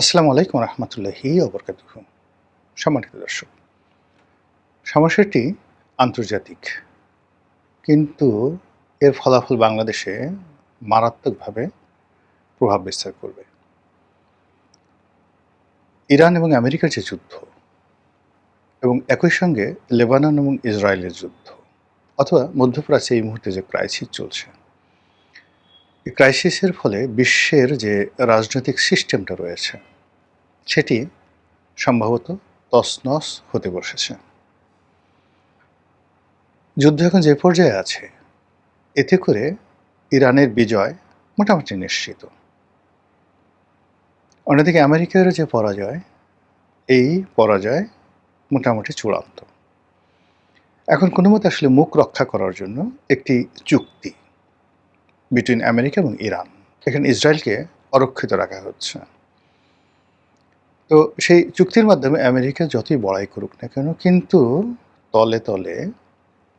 আসসালামু আলাইকুম রহমতুল্লাহি ওবরকাতুহু। সম্মানিত দর্শক, সমস্যাটি আন্তর্জাতিক, কিন্তু এর ফলাফল বাংলাদেশে মারাত্মকভাবে প্রভাব বিস্তার করবে। ইরান এবং আমেরিকার যে যুদ্ধ এবং একই সঙ্গে লেবানন এবং ইসরায়েলের যুদ্ধ, অথবা মধ্যপ্রাচ্যে এই মুহূর্তে যে ক্রাইসিস চলছে, এই ক্রাইসিসের ফলে বিশ্বের যে রাজনৈতিক সিস্টেমটা রয়েছে সেটি সম্ভবত তছনছ হতে বসেছে। যুদ্ধ এখন যে পর্যায়ে আছে, এতে করে ইরানের বিজয় মোটামুটি নিশ্চিত। অন্যদিকে আমেরিকার যে পরাজয়, এই পরাজয় মোটামুটি চূড়ান্ত। এখন কোনো মতে আসলে মুখ রক্ষা করার জন্য একটি চুক্তি বিটুইন আমেরিকা এবং ইরান, এখানে ইসরায়েলকে অরক্ষিত রাখা হচ্ছে। তো সেই চুক্তির মাধ্যমে আমেরিকা যতই বড়াই করুক না কেন, কিন্তু তলে তলে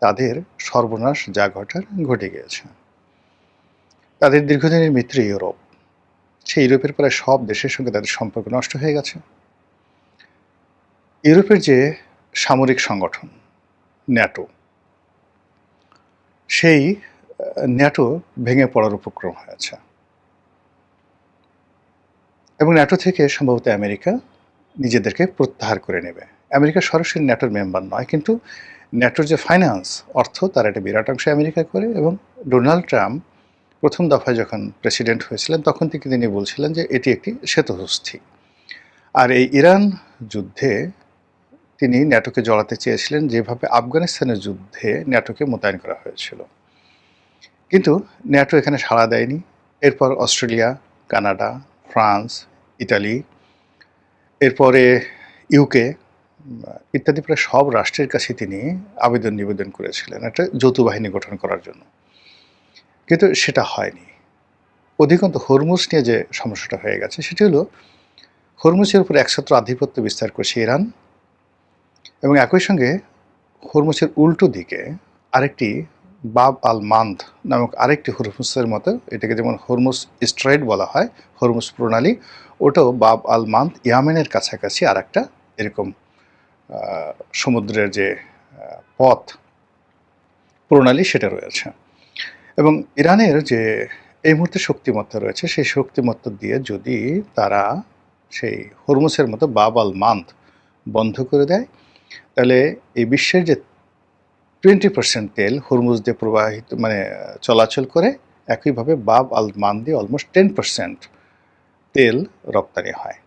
তাদের সর্বনাশ যা ঘটার ঘটে গিয়েছে। তাদের দীর্ঘদিনের মিত্র ইউরোপ, সেই ইউরোপের প্রায় সব দেশের সঙ্গে তাদের সম্পর্ক নষ্ট হয়ে গেছে। ইউরোপের যে সামরিক সংগঠন ন্যাটো, সেই ন্যাটো ভেঙে পড়ার উপক্রম হয়েছে এবং ন্যাটো থেকে সম্ভবত আমেরিকা নিজেদেরকে প্রত্যাহার করে নেবে। আমেরিকা সরাসরি ন্যাটোর মেম্বার নয়, কিন্তু ন্যাটোর যে ফাইন্যান্স, অর্থ, তার একটা বিরাট অংশ আমেরিকা করে। এবং ডোনাল্ড ট্রাম্প প্রথম দফায় যখন প্রেসিডেন্ট হয়েছিলেন, তখন থেকে তিনি বলছিলেন যে এটি একটি সেতুহস্থী। আর এই ইরান যুদ্ধে তিনি ন্যাটোকে জড়াতে চেয়েছিলেন, যেভাবে আফগানিস্তানের যুদ্ধে ন্যাটোকে মোতায়েন করা হয়েছিল। কিন্তু ন্যাটো এখানে সাড়া দেয়নি। এরপর অস্ট্রেলিয়া, কানাডা, ফ্রান্স, ইটালি, এরপরে ইউকে ইত্যাদি প্রায় সব রাষ্ট্রের কাছে তিনি নিবেদন করেছিলেন একটা যৌথ বাহিনী গঠন করার জন্য, কিন্তু সেটা হয়নি। অধিকন্তু হরমুজ নিয়ে যে সমস্যাটা হয়ে গেছে, সেটি হলো হরমুজের উপর একছত্র আধিপত্য বিস্তার করছে ইরান, এবং একই সঙ্গে হরমুজের উল্টো দিকে আরেকটি বাব আল মান্দ নামক আরেকটি হরমুজের মতো, এটাকে যেমন হরমুজ স্ট্রেইট বলা হয়, হরমুজ প্রণালী, ওটাও বাব আল মান্দ, ইয়ামেনের কাছাকাছি আর একটা এরকম সমুদ্রের যে পথ প্রণালী, সেটা রয়েছে। এবং ইরানের যে এই মুহূর্তে শক্তিমত্তা রয়েছে, সেই শক্তিমত্তা দিয়ে যদি তারা সেই হরমুজের মতো বাব আল মান্দ বন্ধ করে দেয়, তাহলে এই বিশ্বের যে 20% তেল হরমুজ দিয়ে প্রবাহিত চলাচল করে, একইভাবে বাব আল মান দিয়ে অলমোস্ট 10% তেল রপ্তানি হয়।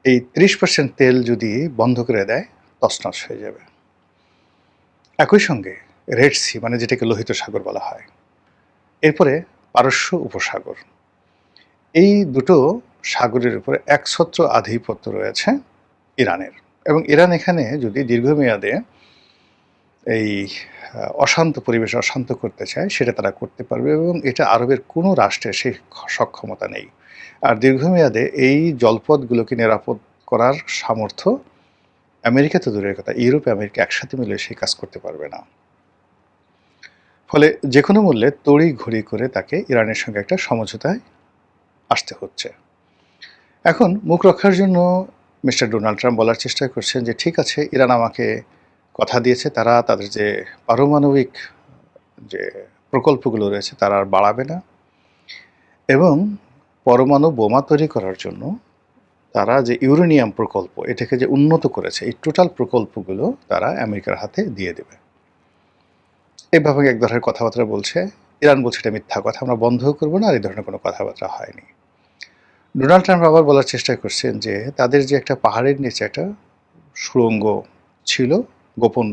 এই 30% তেল যদি বন্ধ করে দেয়, তছনছ হয়ে যাবে। একই সঙ্গে রেড সি, যেটাকে লোহিত সাগর বলা হয়, এরপরে পারস্য উপসাগর, এই দুটো সাগরের উপরে একছত্র আধিপত্য রয়েছে ইরানের। এবং ইরান এখানে যদি দীর্ঘমেয়াদে এই অশান্ত পরিবেশ অশান্ত করতে চায়, সেটা তারা করতে পারবে, এবং এটা আরবের কোনো রাষ্ট্রের সেই সক্ষমতা নেই। আর দীর্ঘমেয়াদে এই জলপথগুলোকে নিরাপদ করার সামর্থ্য আমেরিকা তো দূরের কথা, ইউরোপ আমেরিকা একসাথে মিলে সেই কাজ করতে পারবে না। ফলে যে কোনো মূল্যে তড়ি ঘড়ি করে তাকে ইরানের সঙ্গে একটা সমঝোতায় আসতে হচ্ছে। এখন মুখ রক্ষার জন্য মিস্টার ডোনাল্ড ট্রাম্প বলার চেষ্টা করছেন যে ঠিক আছে, ইরান আমাকে কথা দিয়েছে, তারা তাদের যে পারমাণবিক যে প্রকল্পগুলো রয়েছে তারা আর বাড়াবে না, এবং পরমাণু বোমা তৈরি করার জন্য তারা যে ইউরেনিয়াম প্রকল্প, এটাকে যে উন্নত করেছে, এই টোটাল প্রকল্পগুলো তারা আমেরিকার হাতে দিয়ে দেবে। এভাবে এক ধরনের কথাবার্তা বলছে। ইরান বলছে এটা মিথ্যা কথা, আমরা বন্ধও করবো না, আর এই ধরনের কোনো কথাবার্তা হয়নি। ডোনাল্ড ট্রাম্প আবার বলার চেষ্টা করছেন যে তাদের যে একটা পাহাড়ের নিচে একটা সুড়ঙ্গ ছিল, গোপন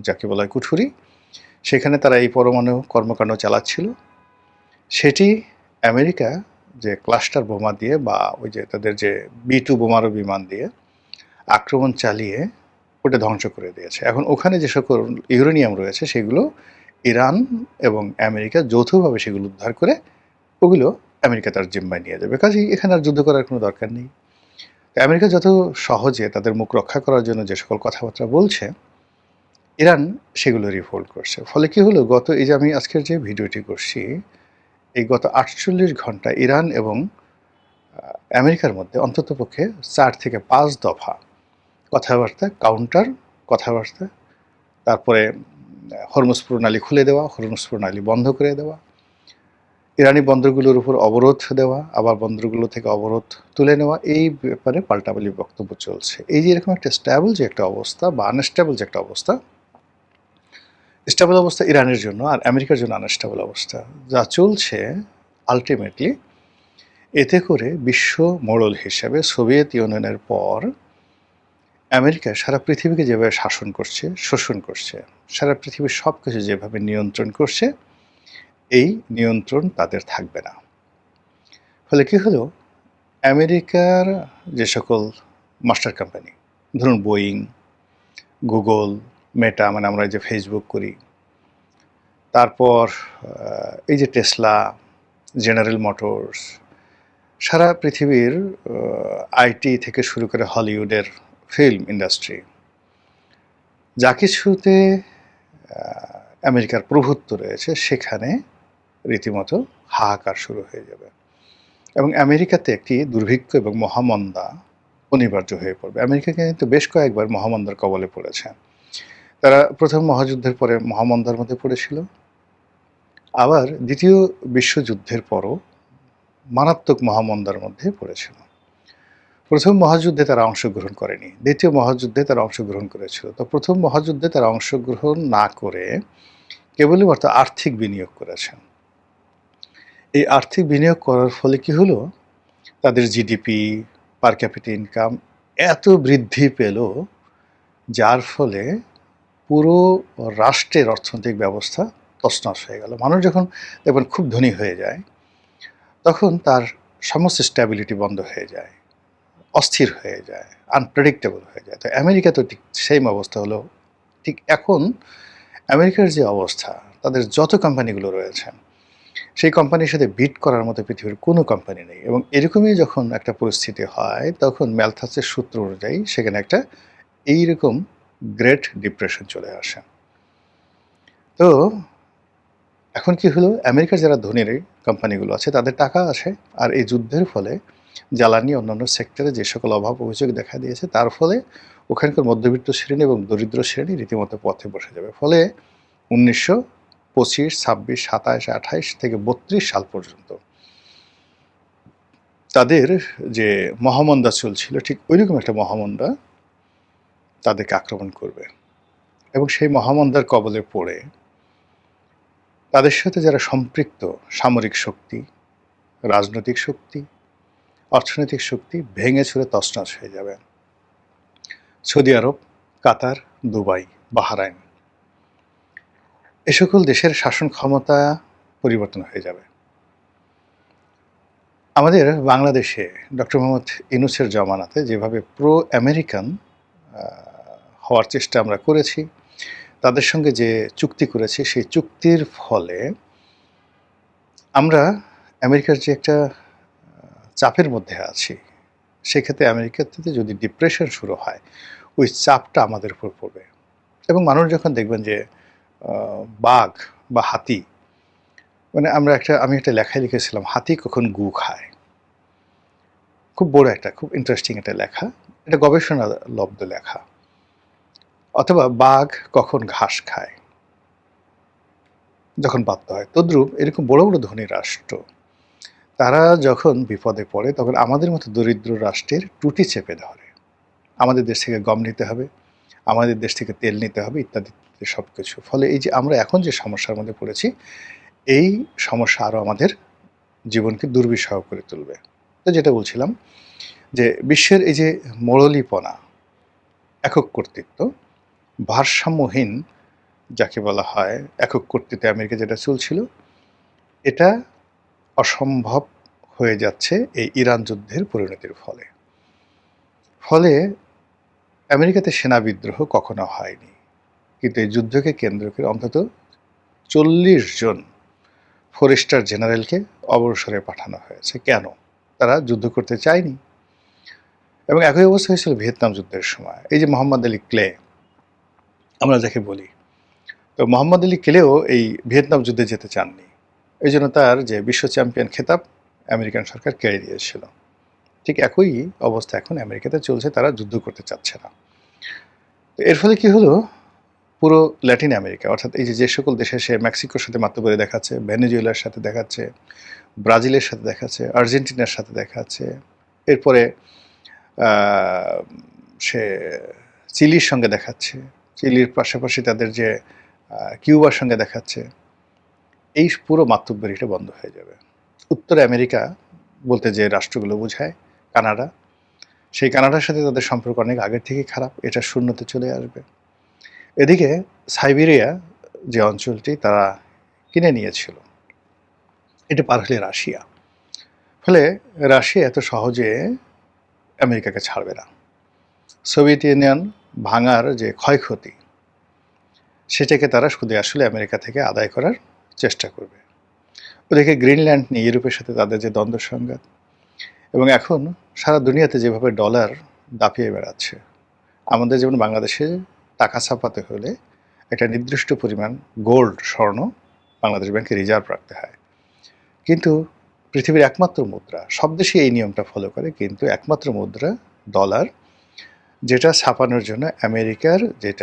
যাকে বলা হয় কুঠুরি, সেখানে তারা এই পরমাণু কর্মকাণ্ড চালাচ্ছিল। সেটি আমেরিকা যে ক্লাস্টার বোমা দিয়ে, বা ওই যে তাদের যে B-2 বোমারু বিমান দিয়ে আক্রমণ চালিয়ে ওটা ধ্বংস করে দিয়েছে। এখন ওখানে যে সকল ইউরেনিয়াম রয়েছে, সেগুলো ইরান এবং আমেরিকা যৌথভাবে সেগুলো উদ্ধার করে ওগুলো আমেরিকা তার জিম্মায় নিয়ে যাবে। কাজেই এখানে আর যুদ্ধ করার কোনো দরকার নেই। আমেরিকা যত সহজে তাদের মুখ রক্ষা করার জন্য যে সকল কথাবার্তা বলছে, ইরান সেগুলো রিভোল্ট করছে। ফলে কি হলো, এই যে আমি আজকের যে ভিডিওটি করছি, এই গত 48 ঘন্টা ইরান এবং আমেরিকার মধ্যে অন্ততপক্ষে ৪ থেকে ৫ দফা কথাবার্তা, কাউন্টার কথাবার্তা, তারপরে হরমুজ প্রণালী খুলে দেওয়া, হরমুজ প্রণালী বন্ধ করে দেওয়া, ইরানি বন্দরগুলোর উপর অবরোধ দেওয়া, আবার বন্দরগুলো থেকে অবরোধ তুলে নেওয়া, এই ব্যাপারে পাল্টাপাল্টি বক্তব্য চলছে। এই যে এরকম একটা স্ট্যাবল যে একটা অবস্থা বা আনস্ট্যাবল যে একটা অবস্থা, স্টেবল অবস্থা ইরানের জন্য আর আমেরিকার জন্য আনস্টেবল অবস্থা যা চলছে, আলটিমেটলি এতে করে বিশ্ব মোড়ল হিসেবে সোভিয়েত ইউনিয়নের পর আমেরিকা সারা পৃথিবীকে যেভাবে শাসন করছে, শোষণ করছে, সারা পৃথিবীর সব কিছু যেভাবে নিয়ন্ত্রণ করছে, এই নিয়ন্ত্রণ তাদের থাকবে না। ফলে কী হলো, আমেরিকার যে সকল মাস্টার কোম্পানি, ধরুন বোয়িং, গুগল, মেটা, মানে আমরা যে ফেসবুক করি, তারপর এই যে টেসলা, জেনারেল মোটরস, সারা পৃথিবীর আইটি থেকে শুরু করে হলিউডের ফিল্ম ইন্ডাস্ট্রি, যা কিছুতে আমেরিকার প্রভুত্ব রয়েছে সেখানে রীতিমতো হাহাকার শুরু হয়ে যাবে এবং আমেরিকাতে একটি দুর্ভিক্ষ এবং মহামন্দা অনিবার্য হয়ে পড়বে। আমেরিকা কিন্তু বেশ কয়েকবার মহামন্দার কবলে পড়েছে। তারা প্রথম মহাযুদ্ধের পরে মহামন্দার মধ্যে পড়েছিল, আবার দ্বিতীয় বিশ্বযুদ্ধের পরও মারাত্মক মহামন্দার মধ্যে পড়েছিল। প্রথম মহাযুদ্ধে তারা অংশগ্রহণ করেনি, দ্বিতীয় মহাযুদ্ধে তারা অংশগ্রহণ করেছিল। তো প্রথম মহাযুদ্ধে তারা অংশগ্রহণ না করে কেবলই মাত্র আর্থিক বিনিয়োগ করেছেন। এই আর্থিক বিনিয়োগ করার ফলে কি হলো, তাদের জিডিপি, পার ক্যাপিটা ইনকাম এত বৃদ্ধি পেল, যার ফলে পুরো রাষ্ট্রের অর্থনৈতিক ব্যবস্থা তছনছ হয়ে গেল। মানুষ যখন দেখবেন খুব ধনী হয়ে যায়, তখন তার সমস্ত স্ট্যাবিলিটি বন্ধ হয়ে যায়, অস্থির হয়ে যায়, আনপ্রেডিক্টেবল হয়ে যায়। তো আমেরিকা তো ঠিক সেম অবস্থা হলো। ঠিক এখন আমেরিকার যে অবস্থা, তাদের যত কোম্পানিগুলো রয়েছে, সেই কোম্পানির সাথে বিট করার মতো পৃথিবীর কোনো কোম্পানি নেই। এবং এরকমই যখন একটা পরিস্থিতি হয়, তখন ম্যালথাসের সূত্র অনুযায়ী সেখানে একটা এইরকম গ্রেট ডিপ্রেশন চলে আসে। তো এখন কি হলো, আমেরিকার যারা ধনীর কোম্পানিগুলো আছে তাদের টাকা আসে, আর এই যুদ্ধের ফলে জ্বালানি অন্যান্য সেক্টরে যে সকল অভাব অভিযোগ দেখা দিয়েছে, তার ফলে ওখানকার মধ্যবিত্ত শ্রেণী এবং দরিদ্র শ্রেণী রীতিমতো পথে বসে যাবে। ফলে 1925, 26, 27, 28 থেকে 32 সাল পর্যন্ত তাদের যে মহামন্দা চলছিল, ঠিক ওইরকম একটা মহামন্দা তাদেরকে আক্রমণ করবে এবং সেই মহামন্দার কবলে পড়ে তাদের সাথে যারা সম্পৃক্ত সামরিক শক্তি, রাজনৈতিক শক্তি, অর্থনৈতিক শক্তি ভেঙে চুরে তছনছ হয়ে যাবে। সৌদি আরব, কাতার, দুবাই, বাহরাইন, এ সকল দেশের শাসন ক্ষমতা পরিবর্তন হয়ে যাবে। আমাদের বাংলাদেশে ডক্টর মোহাম্মদ ইউনূসের জমানাতে যেভাবে প্রো আমেরিকান হওয়ার চেষ্টা আমরা করেছি, তাদের সঙ্গে যে চুক্তি করেছি, সেই চুক্তির ফলে আমরা আমেরিকার যে একটা চাপের মধ্যে আছি, সেক্ষেত্রে আমেরিকার থেকে যদি ডিপ্রেশন শুরু হয়, ওই চাপটা আমাদের উপর পড়বে। এবং মানুষ যখন দেখবেন যে বাঘ বা হাতি, মানে আমি একটা লেখায় লিখেছিলাম, হাতি কখন গু খায়, খুব বড় একটা, খুব ইন্টারেস্টিং একটা লেখা, এটা গবেষণা লব্ধ লেখা। অথবা বাঘ কখন ঘাস খায়, যখন বাধ্য হয়। তদ্রূপ এরকম বড় বড় ধনী রাষ্ট্র, তারা যখন বিপদে পড়ে, তখন আমাদের মতো দরিদ্র রাষ্ট্রের টুটি চেপে ধরে। আমাদের দেশ থেকে গম নিতে হবে, আমাদের দেশ থেকে তেল নিতে হবে, ইত্যাদি সব কিছু। ফলে এই যে আমরা এখন যে সমস্যার মধ্যে পড়েছি, এই সমস্যা আরও আমাদের জীবনকে দুর্বিষহ করে তুলবে। তো যেটা বলছিলাম, যে বিশ্বের এই যে মোড়লিপনা, একক কর্তৃত্ব, ভারসাম্যহীন যাকে বলা হয় একক কর্তৃত্বে আমেরিকা যেটা চলছিল, এটা অসম্ভব হয়ে যাচ্ছে এই ইরান যুদ্ধের পরিণতির ফলে। ফলে আমেরিকাতে সেনা বিদ্রোহ কখনো হয়নি, কিন্তু এই যুদ্ধকে কেন্দ্র করে অন্তত 40 জন 4-স্টার জেনারেলকে অবসরে পাঠানো হয়েছে। কেন? তারা যুদ্ধ করতে চায়নি। এবং একই অবস্থা হয়েছিল ভিয়েতনাম যুদ্ধের সময়। এই যে মোহাম্মদ আলী ক্লে আমরা যাকে বলি, তো মোহাম্মদ আলী ক্লেও এই ভিয়েতনাম যুদ্ধে যেতে চাননি। এই জন্য তার যে বিশ্ব চ্যাম্পিয়ন খেতাব আমেরিকান সরকার কেড়ে দিয়েছিল। ঠিক একই অবস্থা এখন আমেরিকাতে চলছে, তারা যুদ্ধ করতে চাচ্ছে না। তো এর ফলে কি হলো, পুরো ল্যাটিন আমেরিকা অর্থাৎ এই যে সকল দেশে সে মেক্সিকোর সাথে মাত্রবাড়ি দেখাচ্ছে, ভেনেজুয়েলার সাথে দেখাচ্ছে, ব্রাজিলের সাথে দেখাচ্ছে, আর্জেন্টিনার সাথে দেখাচ্ছে, এরপরে আহ, সে চিলির সঙ্গে দেখাচ্ছে, চিলির পাশাপাশি তাদের যে কিউবার সঙ্গে দেখাচ্ছে। এই পুরো মাতব্বরিটা বন্ধ হয়ে যাবে। উত্তর আমেরিকা বলতে যে রাষ্ট্রগুলো বোঝায়, কানাডা, সেই কানাডার সাথে তাদের সম্পর্ক অনেক আগের থেকেই খারাপ, এটা শূন্যতে চলে আসবে। এদিকে সাইবেরিয়া যে অঞ্চলটি তারা কিনে নিয়েছিল, এটা পার হলে রাশিয়া, ফলে রাশিয়া এত সহজে আমেরিকাকে ছাড়বে না। সোভিয়েত ইউনিয়ন ভাঙার যে ক্ষয়ক্ষতি, সেটাকে তারা শুধু আসলে আমেরিকা থেকে আদায় করার চেষ্টা করবে। ওদিকে গ্রিনল্যান্ড নিয়ে ইউরোপের সাথে তাদের যে দ্বন্দ্ব সংঘাত, এবং এখন সারা দুনিয়াতে যেভাবে ডলার দাপিয়ে বেড়াচ্ছে, আমাদের যেমন বাংলাদেশে টাকা ছাপাতে হলে একটা নির্দিষ্ট পরিমাণ গোল্ড, স্বর্ণ বাংলাদেশ ব্যাংকে রিজার্ভ রাখতে হয়, কিন্তু পৃথিবীর একমাত্র মুদ্রা, সব দেশই এই নিয়মটা ফলো করে, কিন্তু একমাত্র মুদ্রা ডলার, যেটা ছাপানোর জন্য আমেরিকার যেটা